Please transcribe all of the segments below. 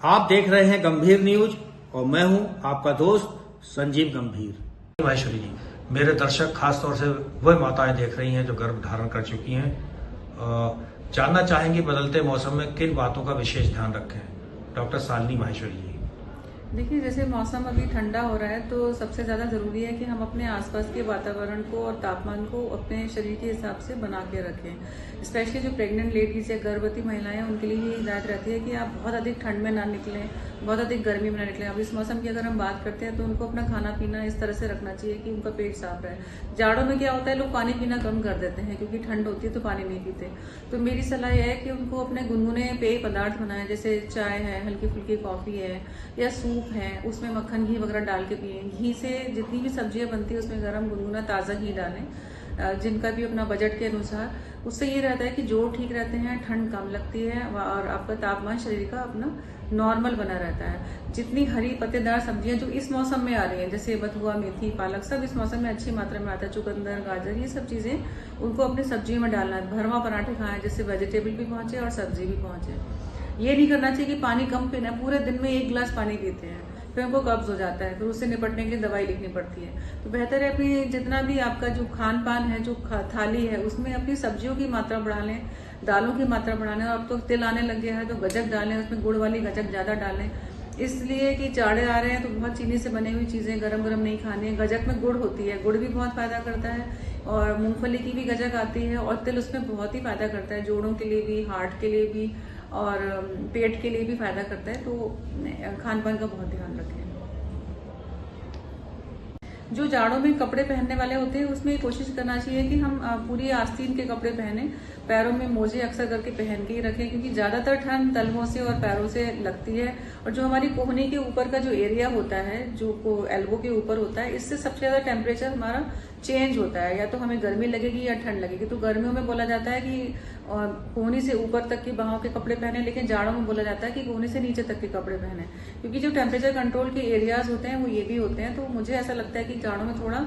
आप देख रहे हैं गंभीर न्यूज और मैं हूं आपका दोस्त संजीव गंभीर। महेश्वरी जी, मेरे दर्शक खासतौर से वह माताएं देख रही हैं जो गर्भ धारण कर चुकी हैं, जानना चाहेंगी बदलते मौसम में किन बातों का विशेष ध्यान रखें। डॉक्टर शालिनी माहेश्वरी जी। देखिए, जैसे मौसम अभी ठंडा हो रहा है तो सबसे ज़्यादा ज़रूरी है कि हम अपने आसपास के वातावरण को और तापमान को अपने शरीर के हिसाब से बना के रखें। स्पेशली जो प्रेग्नेंट लेडीज या गर्भवती महिलाएं हैं उनके लिए ये हिदायत रहती है कि आप बहुत अधिक ठंड में ना निकलें, बहुत अधिक गर्मी में ना निकलें। अब इस मौसम की अगर हम बात करते हैं तो उनको अपना खाना पीना इस तरह से रखना चाहिए कि उनका पेट साफ रहे। जाड़ों में क्या होता है, लोग पानी पीना कम कर देते हैं क्योंकि ठंड होती है तो पानी नहीं पीते। तो मेरी सलाह यह है कि उनको अपने गुनगुने पेय पदार्थ बनाएं, जैसे चाय है, हल्की फुल्की कॉफ़ी है या सूप है, उसमें मक्खन घी वगैरह डाल के पिए। घी से जितनी भी सब्जियां बनती है उसमें गर्म गुनगुना ताज़ा घी डालें, जिनका भी अपना बजट के अनुसार। उससे ये रहता है कि जोड़ ठीक रहते हैं, ठंड कम लगती है और आपका तापमान शरीर का अपना नॉर्मल बना रहता है। जितनी हरी पत्तेदार सब्जियां जो इस मौसम में आ रही हैं, जैसे बथुआ, मेथी, पालक, सब इस मौसम में अच्छी मात्रा में आता है। चुकंदर, गाजर, ये सब चीजें उनको अपनी सब्जियों में डालना है। भरवा पराठे खाएं जिससे वेजिटेबल भी पहुंचे और सब्जी भी पहुंचे। ये नहीं करना चाहिए कि पानी कम पीना, पूरे दिन में 1 गिलास पानी पीते हैं, फिर उनको कब्ज हो जाता है, फिर उससे निपटने के लिए दवाई लिखनी पड़ती है। तो बेहतर है अपनी जितना भी आपका जो खान पान है, जो थाली है, उसमें अपनी सब्जियों की मात्रा बढ़ा लें, दालों की मात्रा बढ़ा लें। और अब तो तिल आने लग गया है तो गजक डालें, उसमें गुड़ वाली गजक ज्यादा डालें, इसलिए कि जाड़े आ रहे हैं तो बहुत चीनी से बनी हुई चीजें गरम गरम नहीं खानी है। गजक में गुड़ होती है, गुड़ भी बहुत फायदा करता है, और मूंगफली की भी गजक आती है, और तिल उसमें बहुत ही फायदा करता है, जोड़ों के लिए भी, हार्ट के लिए भी और पेट के लिए भी फायदा करता है। तो खान पान का बहुत ध्यान रखें। जो जाड़ों में कपड़े पहनने वाले होते हैं उसमें कोशिश करना चाहिए कि हम पूरी आस्तीन के कपड़े पहने, पैरों में मोजे अक्सर करके पहन के ही रखें, क्योंकि ज्यादातर ठंड तलवों से और पैरों से लगती है। और जो हमारी कोहनी के ऊपर का जो एरिया होता है, जो एल्बो के ऊपर होता है, इससे सबसे ज्यादा टेम्परेचर हमारा चेंज होता है। या तो हमें गर्मी लगेगी या ठंड लगेगी। तो गर्मियों में बोला जाता है कि कोहनी से ऊपर तक की बाहों के कपड़े पहने, लेकिन जाड़ों में बोला जाता है कि कोहनी से नीचे तक के कपड़े पहने, क्योंकि जो टेम्परेचर कंट्रोल के एरियाज होते हैं वो ये भी होते हैं। तो मुझे ऐसा लगता है कि जाड़ों में थोड़ा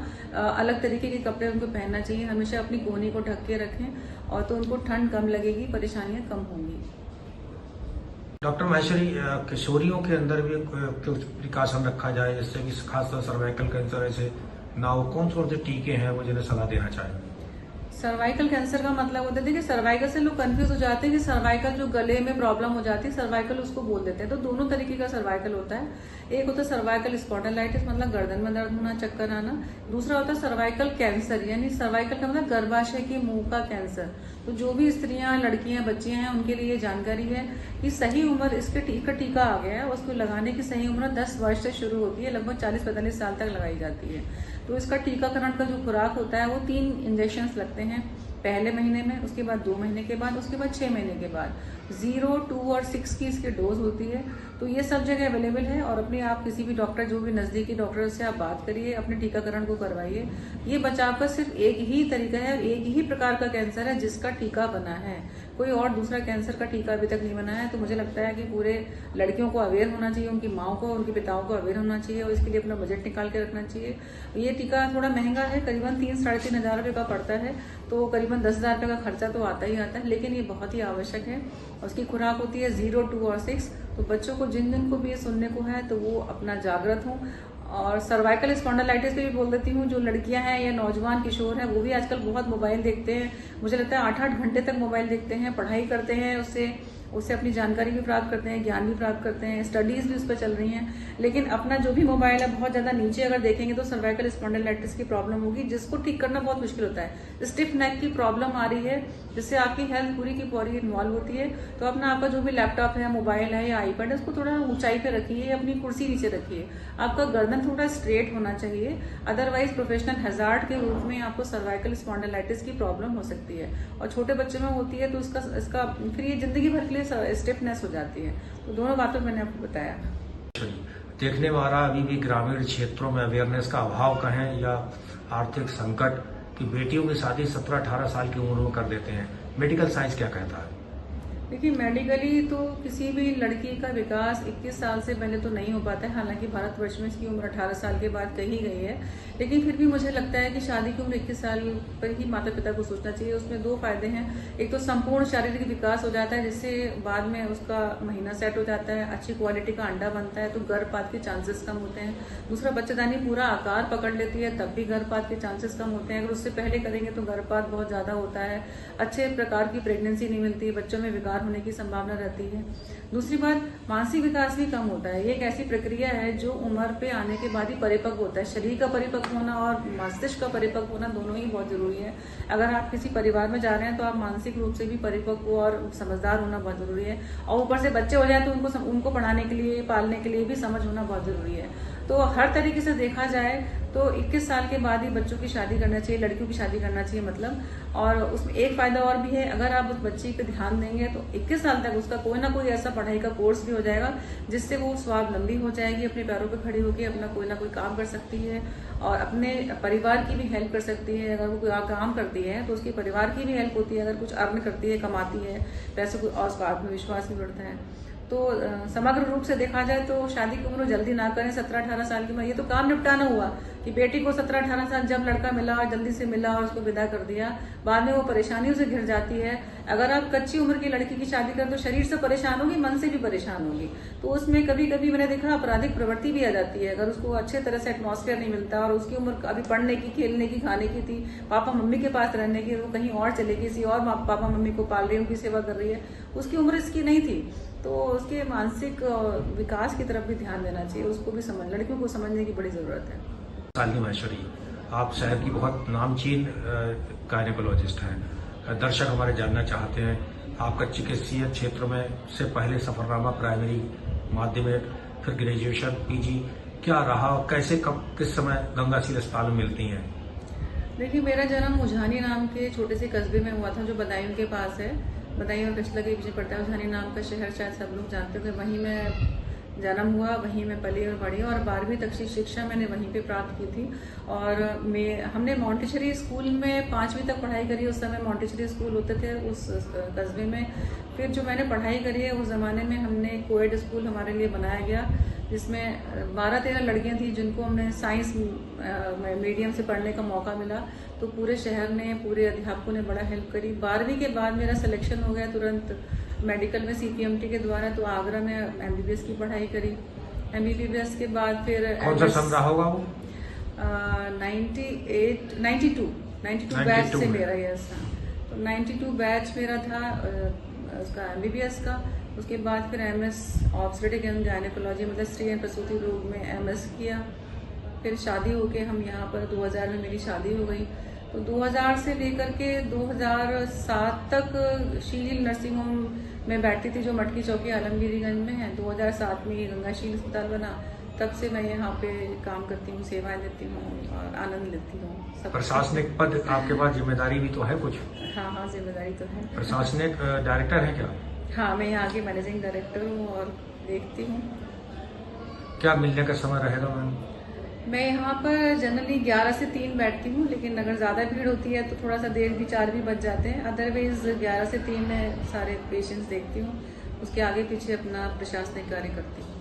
अलग तरीके के कपड़े उनको पहनना चाहिए। हमेशा अपनी कोहनी को ढक के रखें और तो उनको ठंड कम लगेगी, परेशानियां कम होंगी। डॉक्टर माहेश्वरी, किशोरियों के अंदर भी कुछ प्रिकॉशन रखा जाए जिससे कि खासतौर सर्वाइकल कैंसर ऐसे ना हो, कौन से टीके हैं वो जिन्हें सलाह देना चाहेंगे? सर्वाइकल कैंसर का मतलब होता है, देखिए सर्वाइकल से लोग कंफ्यूज हो जाते हैं कि सर्वाइकल जो गले में प्रॉब्लम हो जाती है, सर्वाइकल उसको बोल देते हैं। तो दोनों तरीके का सर्वाइकल होता है। एक होता है सर्वाइकल स्पॉन्डिलाइटिस, मतलब गर्दन में दर्द होना, चक्कर आना। दूसरा होता है सर्वाइकल कैंसर, यानी सर्वाइकल का मतलब गर्भाशय के मुंह का कैंसर। तो जो भी स्त्रियां, लड़कियां, बच्चियां हैं उनके लिए जानकारी है कि सही उम्र, इसके टीका आ गया है, उसको लगाने की सही उम्र 10 वर्ष से शुरू होती है, लगभग 40-45 साल तक लगाई जाती है। तो इसका टीकाकरण का जो खुराक होता है वो 3 इंजेक्शन लगते हैं, पहले महीने में, उसके बाद 2 महीने के बाद, उसके बाद 6 महीने के बाद। 0, 2 और 6 की इसकी डोज होती है। तो ये सब जगह अवेलेबल है, और अपने आप किसी भी डॉक्टर, जो भी नजदीकी डॉक्टर से आप बात करिए, अपने टीकाकरण को करवाइए। ये बचाव का सिर्फ एक ही तरीका है, एक ही प्रकार का कैंसर है जिसका टीका बना है। कोई और दूसरा कैंसर का टीका अभी तक नहीं बना है। तो मुझे लगता है कि पूरे लड़कियों को अवेयर होना चाहिए, उनकी माओ को, उनके पिताओं को अवेयर होना चाहिए, और इसके लिए अपना बजट निकाल के रखना चाहिए। ये टीका थोड़ा महंगा है, करीबन 3-3.5 हजार रुपये का पड़ता है, तो करीबन 10,000 रुपये का खर्चा तो आता ही आता है, लेकिन ये बहुत ही आवश्यक है। उसकी खुराक होती है 0, 2 और 6। तो बच्चों को, जिन को भी ये सुनने को है, तो वो अपना जागृत हों। और सर्वाइकल स्पॉन्डिलाइटिस पे भी बोल देती हूँ, जो लड़कियां हैं या नौजवान किशोर हैं वो भी आजकल बहुत मोबाइल देखते हैं। मुझे लगता है 8-8 घंटे तक मोबाइल देखते हैं, पढ़ाई करते हैं, उससे अपनी जानकारी भी प्राप्त करते हैं, ज्ञान भी प्राप्त करते हैं, स्टडीज भी उस पर चल रही हैं। लेकिन अपना जो भी मोबाइल है बहुत ज्यादा नीचे अगर देखेंगे तो सर्वाइकल स्पॉन्डिलाइटिस की प्रॉब्लम होगी, जिसको ठीक करना बहुत मुश्किल होता है। स्टिफ नेक की प्रॉब्लम आ रही है, जिससे आपकी हेल्थ पूरी की पूरी इन्वॉल्व होती है। तो अपना आपका जो भी लैपटॉप है, मोबाइल है या आईपैड है, उसको थोड़ा ऊंचाई पे रखिए, अपनी कुर्सी नीचे रखिए। आपका गर्दन थोड़ा स्ट्रेट होना चाहिए, अदरवाइज प्रोफेशनल हैजार्ड के रूप में आपको सर्वाइकल स्पॉन्डिलाइटिस की प्रॉब्लम हो सकती है। और छोटे बच्चों में होती है तो इसका फिर ये जिंदगी भर के लिए स्टिफनेस हो जाती है। तो दोनों बातों मैंने आपको बताया। देखने वाला अभी भी ग्रामीण क्षेत्रों में अवेयरनेस का अभाव कहें या आर्थिक संकट की बेटियों की शादी 17-18 साल की उम्र में कर देते हैं, मेडिकल साइंस क्या कहता है? देखिए, मेडिकली तो किसी भी लड़की का विकास 21 साल से पहले तो नहीं हो पाता है। हालांकि भारतवर्ष में इसकी उम्र 18 साल के बाद कही गई है, लेकिन फिर भी मुझे लगता है कि शादी की उम्र 21 साल पर ही माता पिता को सोचना चाहिए। उसमें दो फायदे हैं। एक तो संपूर्ण शारीरिक विकास हो जाता है, जिससे बाद में उसका महीना सेट हो जाता है, अच्छी क्वालिटी का अंडा बनता है, तो गर्भपात के चांसेस कम होते हैं। दूसरा, बच्चेदानी पूरा आकार पकड़ लेती है, तब भी गर्भपात के चांसेस कम होते हैं। अगर उससे पहले करेंगे तो गर्भपात बहुत ज्यादा होता है, अच्छे प्रकार की प्रेगनेंसी नहीं मिलती है, बच्चों में विकार होने की संभावना रहती है। दूसरी बात, मानसिक विकास भी कम होता है। ये एक ऐसी प्रक्रिया है जो उम्र पे आने के बाद ही परिपक्व होता है। शरीर का परिपक्व होना और मस्तिष्क का परिपक्व होना दोनों ही बहुत जरूरी है। अगर आप किसी परिवार में जा रहे हैं तो आप मानसिक रूप से भी परिपक्व और समझदार होना बहुत जरूरी है, और ऊपर से बच्चे हो जाए तो उनको पढ़ाने के लिए, पालने के लिए भी समझ होना बहुत जरूरी है। तो हर तरीके से देखा जाए तो 21 साल के बाद ही बच्चों की शादी करना चाहिए, लड़कियों की शादी करना चाहिए मतलब। और उसमें एक फायदा और भी है, अगर आप उस बच्ची पे ध्यान देंगे तो 21 साल तक उसका कोई ना कोई ऐसा पढ़ाई का कोर्स भी हो जाएगा जिससे वो स्वावलंबी हो जाएगी, अपने पैरों पे खड़ी होकर अपना कोई ना कोई काम कर सकती है और अपने परिवार की भी हेल्प कर सकती है। अगर वो कोई काम करती है तो उसके परिवार की भी हेल्प होती है। अगर कुछ अर्न करती है, कमाती है पैसे को, और उसका आत्मविश्वास भी बढ़ता है। तो समग्र रूप से देखा जाए तो शादी की उम्र जल्दी ना करें। 17-18 साल की उम्र, ये तो काम निपटाना हुआ कि बेटी को 17-18 साल जब लड़का मिला और जल्दी से मिला और उसको विदा कर दिया, बाद में वो परेशानियों से घिर जाती है। अगर आप कच्ची उम्र की लड़की की शादी करें तो शरीर से परेशान होगी, मन से भी परेशान होगी। तो उसमें कभी कभी मैंने देखा आपराधिक प्रवृत्ति भी आ जाती है। अगर उसको अच्छे तरह से एटमॉस्फेयर नहीं मिलता और उसकी उम्र अभी पढ़ने की, खेलने की, खाने की थी, पापा मम्मी के पास रहने की, वो कहीं और चले गई, किसी और पापा मम्मी को पाल रही, उनकी सेवा कर रही है, उसकी उम्र इसकी नहीं थी, तो उसके मानसिक विकास की तरफ भी ध्यान देना चाहिए। उसको भी लड़कियों को समझने की बड़ी जरूरत है। शालिनी माहेश्वरी, आप शहर की बहुत नामचीन गायनेकोलॉजिस्ट हैं। दर्शक हमारे जानना चाहते हैं आपका चिकित्सीय क्षेत्र में से पहले सफरनामा, प्राइमरी, माध्यमिक, फिर ग्रेजुएशन, पीजी क्या रहा और कैसे, कब, किस समय गंगासील अस्पताल में मिलती हैं? देखिए, मेरा जन्म उझानी नाम के छोटे से कस्बे में हुआ था जो बदायूं के पास है। बदायूं और कचला के बीच में पड़ता है। उझानी नाम का शहर शायद सब लोग जानते हो। वहीं मैं जन्म हुआ, वहीं मैं पली और बड़ी, और 12वीं तक की शिक्षा मैंने वहीं पे प्राप्त की थी। और हमने मॉन्टेसरी स्कूल में 5वीं तक पढ़ाई करी। उस समय मॉन्टेसरी स्कूल होते थे उस कस्बे में। फिर जो मैंने पढ़ाई करी है उस जमाने में हमने कोएड स्कूल हमारे लिए बनाया गया, जिसमें 12-13 लड़कियां थी जिनको हमने साइंस मीडियम से पढ़ने का मौका मिला। तो पूरे शहर ने, पूरे अध्यापकों ने बड़ा हेल्प करी। 12वीं के बाद मेरा सिलेक्शन हो गया तुरंत मेडिकल में CPMT के द्वारा, तो आगरा में MBBS की पढ़ाई करी। MBBS के बाद फिर कौन सा सन रहा होगा वो? 92 बैच से मेरा, यस। तो 92 बैच मेरा था उसका MBBS का। उसके बाद फिर MS ऑब्स्टेट्रिक एंड गायनेकोलॉजी मतलब स्त्री एवं प्रसूति रोग में MS किया। फिर शादी होके हम यहाँ पर 2000 में मेरी शादी हो गई। तो 2000 से लेकर के 2007 तक शील नर्सिंग होम में बैठती थी जो मटकी चौकी आलमगीरीगंज में है। 2007 में ये गंगाशील अस्पताल बना, तब से मैं यहाँ पे काम करती हूँ, सेवाएं देती हूँ और आनंद लेती हूँ। प्रशासनिक पद आपके पास, जिम्मेदारी भी तो है कुछ? हाँ, जिम्मेदारी तो है। प्रशासनिक डायरेक्टर है क्या? हाँ, मैं यहाँ की मैनेजिंग डायरेक्टर हूँ और देखती हूँ। क्या मिलने का समय रहेगा मैम? मैं यहाँ पर जनरली 11 से 3 बैठती हूँ, लेकिन अगर ज़्यादा भीड़ होती है तो थोड़ा सा देर भी 4 भी बज जाते हैं। अदरवाइज 11 से 3 मैं सारे पेशेंट्स देखती हूँ, उसके आगे पीछे अपना प्रशासनिक कार्य करती हूँ।